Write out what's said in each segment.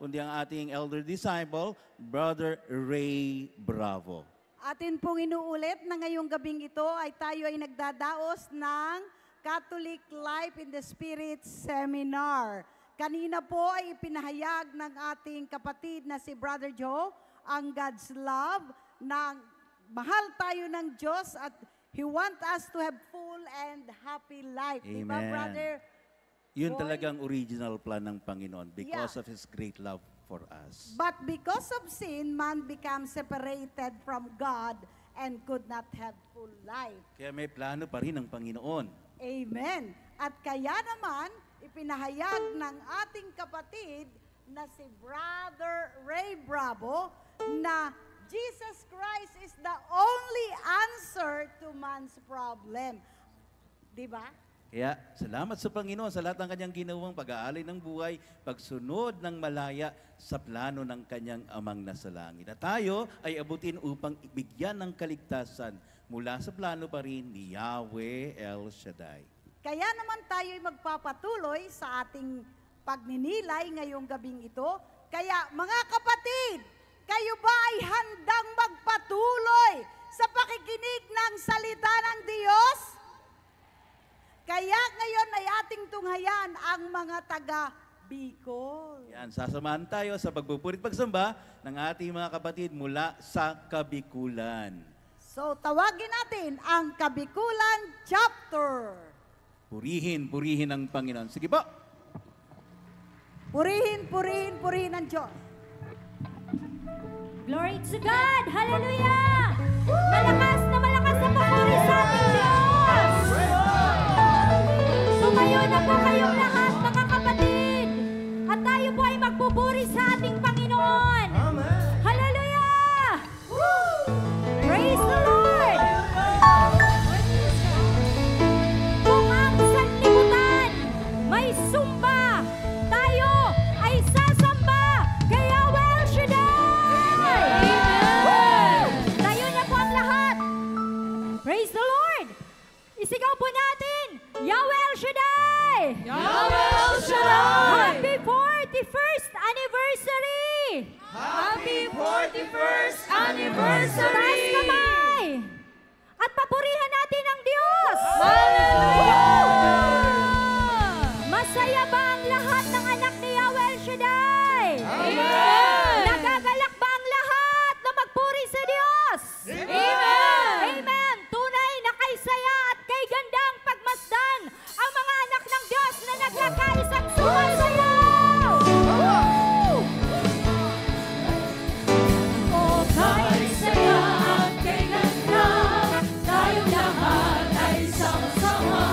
kundi ang ating elder disciple, Brother Ray Bravo. Atin pong inuulit na ngayong gabing ito ay tayo ay nagdadaos ng Catholic Life in the Spirit Seminar. Kanina po ay ipinahayag ng ating kapatid na si Brother Joe ang God's love na mahal tayo ng Diyos at He wants us to have full and happy life. Amen. Diba, Brother? Yun Boy? talagang original plan ng Panginoon because Yeah. of His great love for us. But because of sin, man becomes separated from God and could not have full life. Kaya may plano pa rin ng Panginoon. Amen. At kaya naman, ipinahayag ng ating kapatid na si Brother Ray Bravo na Jesus Christ is the only answer to man's problem. Diba? Kaya salamat sa Panginoon sa lahat ng kanyang ginawang pag-aalay ng buhay, pagsunod ng malaya sa plano ng kanyang amang nasa langit. At tayo ay abutin upang bigyan ng kaligtasan mula sa plano pa rin ni Yahweh El Shaddai. Kaya naman tayo ay magpapatuloy sa ating pagninilay ngayong gabing ito. Kaya mga kapatid, kayo ba ay handang magpatuloy sa pakikinig ng salita ng Diyos? Kaya ngayon ay ating tunghayan ang mga taga Bicol. Yan, sasamahan tayo sa pagpupurit pagsamba ng ating mga kapatid mula sa Kabikulan. So tawagin natin ang Kabikulan chapter. Purihin, purihin ang Panginoon. Sige po. Purihin, purihin, purihin ang Diyos. Glory to God! Hallelujah! Malakas na papuri sa ating Diyos! Sumayo na po kayong lahat, mga kapatid! At tayo po ay magpupuri sa ating Panginoon! Hallelujah! Praise the Lord! Kung ang sanlibutan may sumba, tayo ay sasamba kay Yahweh El Shaddai! Tayo na po ang lahat! Praise the Lord! Isigaw po natin, Yahweh El Shaddai! Yahweh El Shaddai! Happy 41st anniversary! Happy 41st anniversary! Taas kamay! At papurihan natin ang Diyos! Hallelujah! Masaya ba ang lahat ng anak ni Yahweh El Shaddai? Amen! Nagagalak ba ang lahat na magpuri sa Diyos? Amen! Amen! Tunay na kay saya at kay gandang pagmasdan ang mga anak ng Diyos na nagkakaisang sumasayaw! O kay saya at kay ganda, tayong lahat ay sama-sama.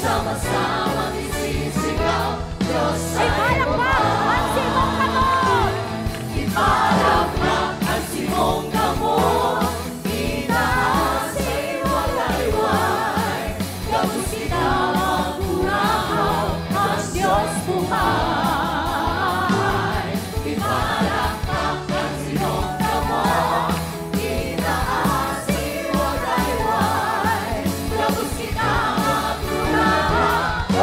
Sama-samang isisigaw, Diyos ay Ipalakpak ang simong kamot. Ipalakpak ang simong gamot, itaas iwalayway, gabos kita magpurahaw, ang Diyos buhay. Ipalakpak ang simong gamot, itaas iwalayway, gabos kita magpurahaw,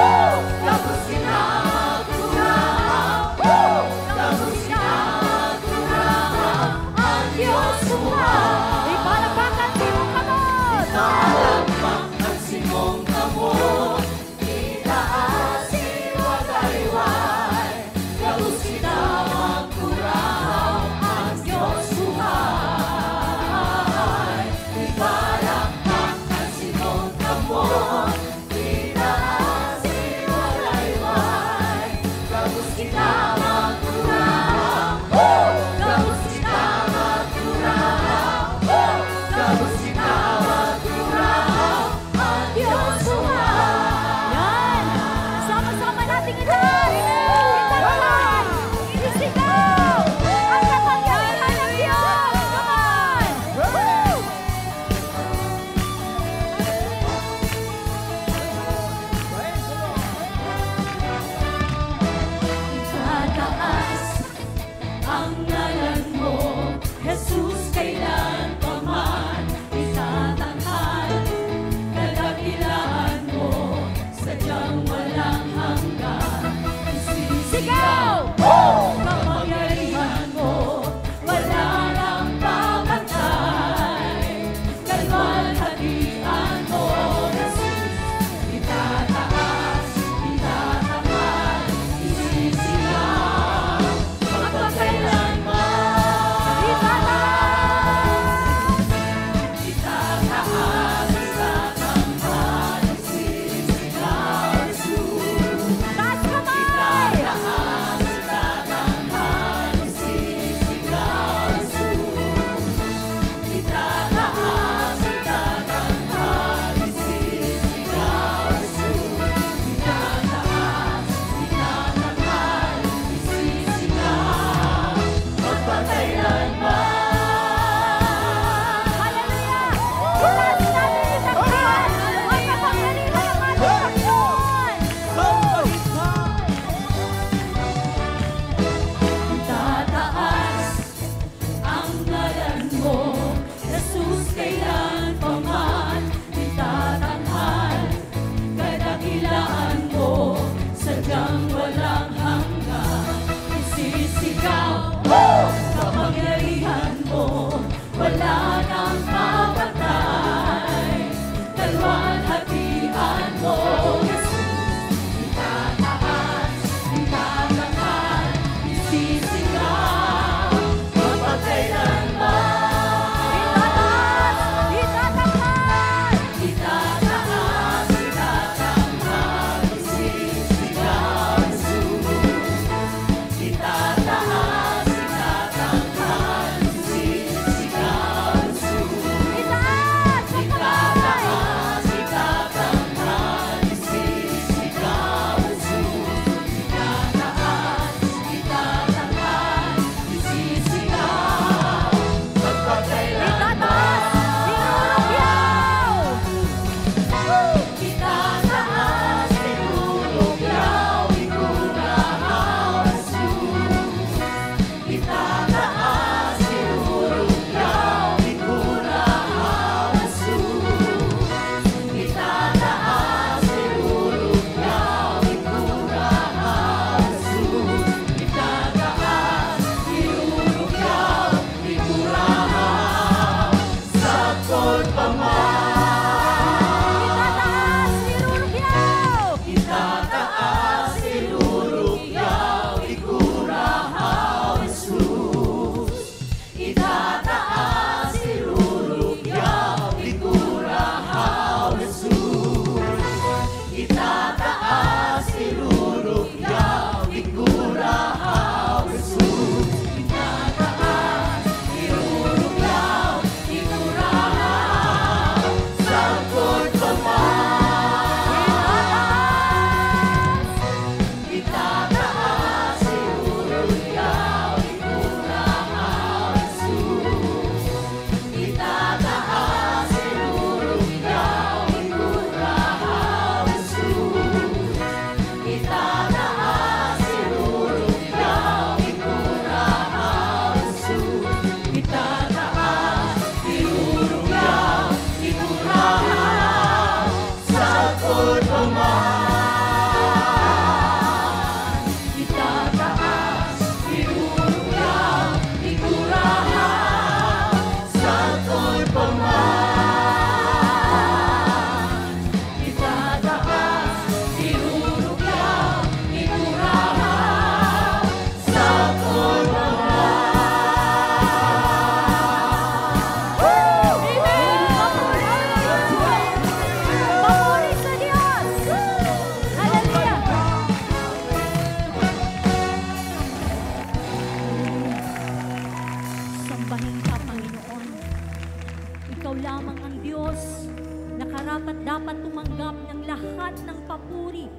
tumanggap ng lahat ng papuri,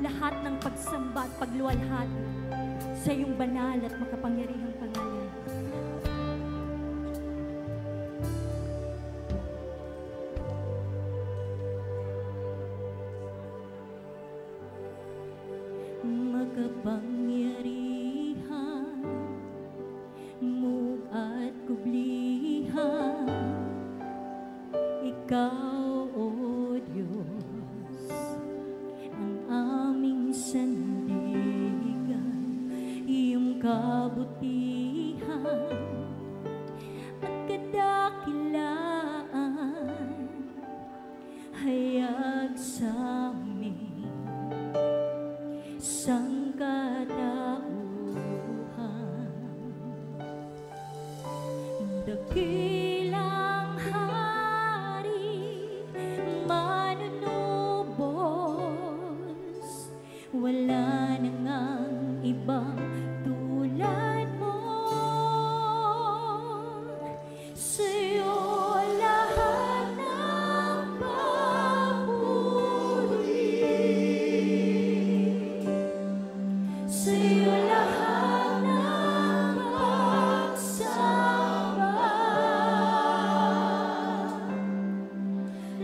lahat ng pagsamba at pagluwalhati sa iyong banal at makapangyarihang pangalan. Makapangyarihan, at kublihan, Ikaw, O Diyos, ang aming sandigan, iyong kabutihan at kadakilaan, hayag sa amin, sangkatauhan. Dakilang hari, manunubos, wala na ngang ibang tulad mo. Sa'yo lahat ng papuri, sa'yo lahat ng pagsamba,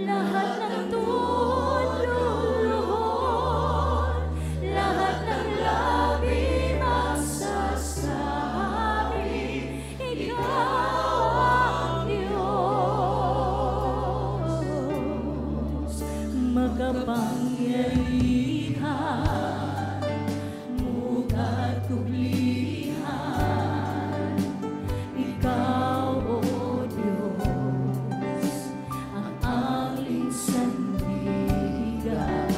lahat ng tululuhod, lahat ng labi magsasabi, Ikaw ang Diyos, makapangyarihan, mugat kublihan, Ikaw, O Diyos, ang aming sandigan,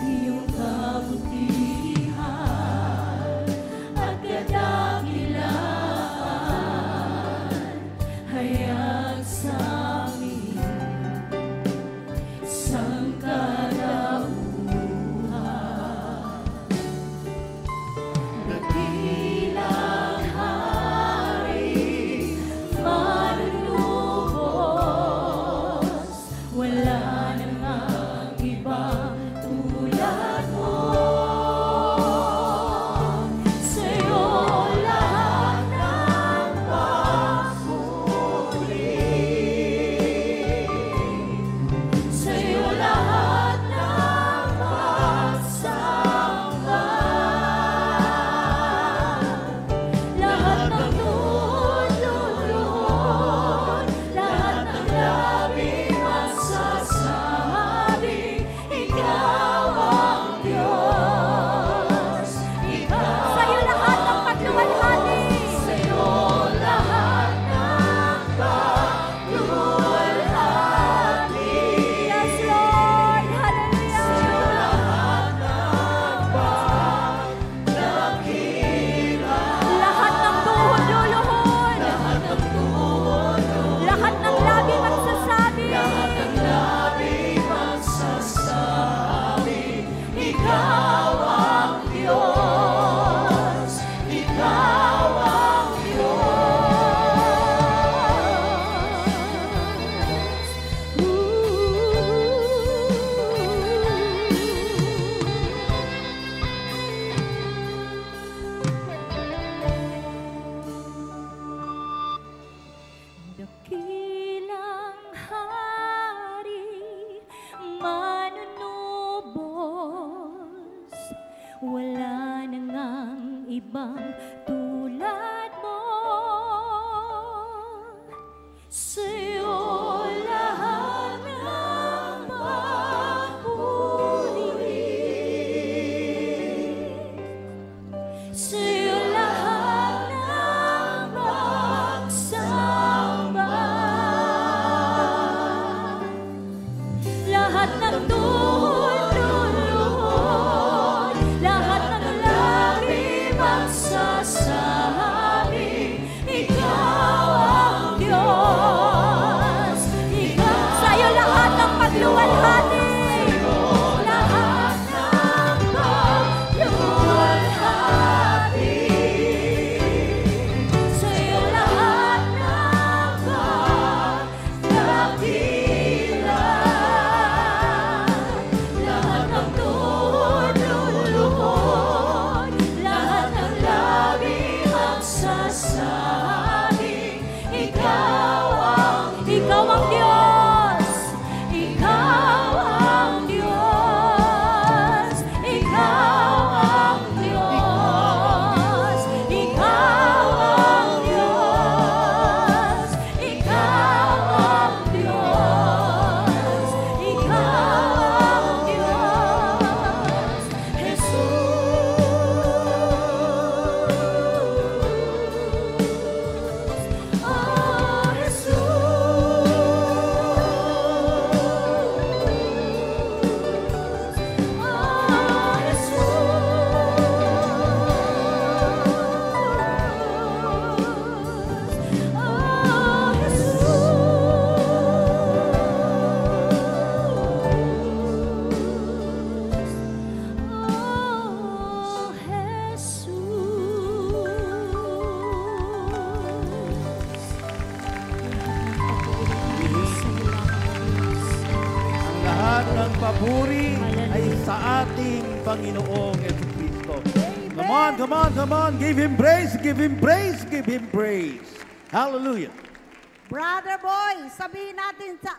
iyong kabutihan at kadakilaan, hayag sa amin, sangkatauhan. Dakilang hari, manunubos, wala na ngang ibang tulad mo. Sa'yo lahat ng papuri, sa'yo lahat ng pagsamba, lahat ng tululuhod, lahat ng labi magsasabi, Ikaw ang papuri ay sa ating Panginoong Jesucristo. Come on, come on, come on. Give Him praise, give Him praise, give Him praise. Hallelujah. Brother Boy, sabihin natin sa